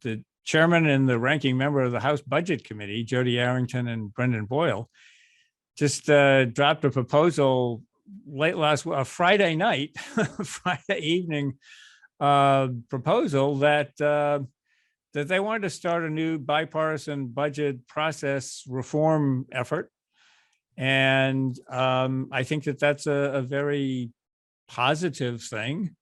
the chairman and the ranking member of the House Budget Committee, Jody Arrington and Brendan Boyle, just dropped a proposal late Friday night, Friday evening proposal that they wanted to start a new bipartisan budget process reform effort. And I think that that's a very positive thing.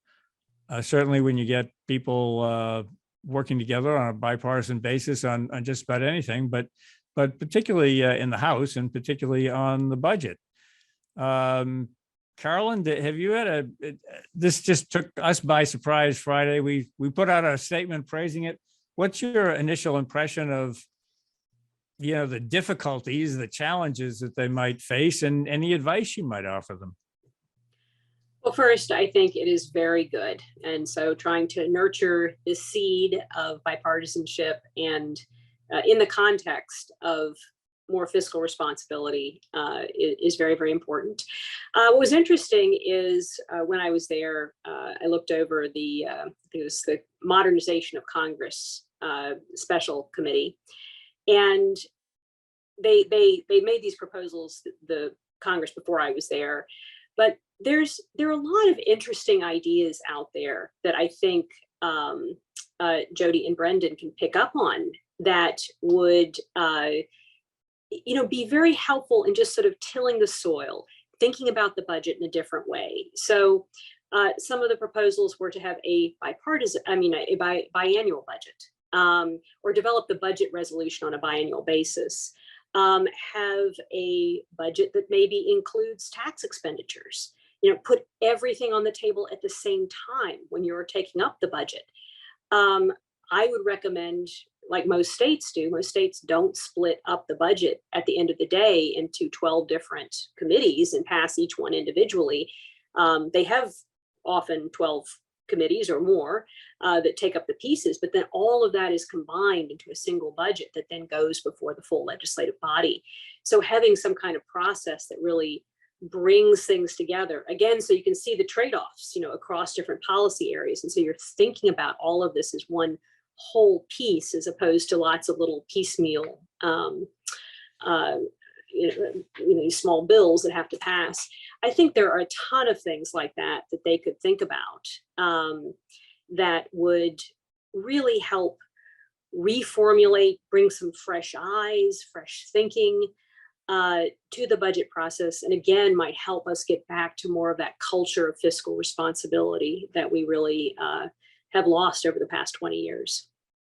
Certainly when you get people working together on a bipartisan basis on just about anything, but particularly in the House and particularly on the budget. Carolyn, have you had this just took us by surprise Friday. We put out a statement praising it. What's your initial impression of, the difficulties, the challenges that they might face, and any advice you might offer them? Well, first, I think it is very good. And so trying to nurture the seed of bipartisanship and in the context of more fiscal responsibility is very, very important. What was interesting is when I was there, I looked over it was the Modernization of Congress Special Committee, and they made these proposals, the Congress before I was there, but there are a lot of interesting ideas out there that I think Jody and Brendan can pick up on that would be very helpful in just sort of tilling the soil, thinking about the budget in a different way. So some of the proposals were to have a biannual budget, or develop the budget resolution on a biannual basis. Have a budget that maybe includes tax expenditures. Put everything on the table at the same time when you're taking up the budget. I would recommend, like most states do, most states don't split up the budget at the end of the day into 12 different committees and pass each one individually. They have often 12 committees or more that take up the pieces, but then all of that is combined into a single budget that then goes before the full legislative body. So having some kind of process that really brings things together, again, so you can see the trade-offs, across different policy areas. And so you're thinking about all of this as one whole piece, as opposed to lots of little piecemeal, small bills that have to pass. I think there are a ton of things like that they could think about that would really help reformulate, bring some fresh eyes, fresh thinking to the budget process. And again, might help us get back to more of that culture of fiscal responsibility that we really have lost over the past 20 years.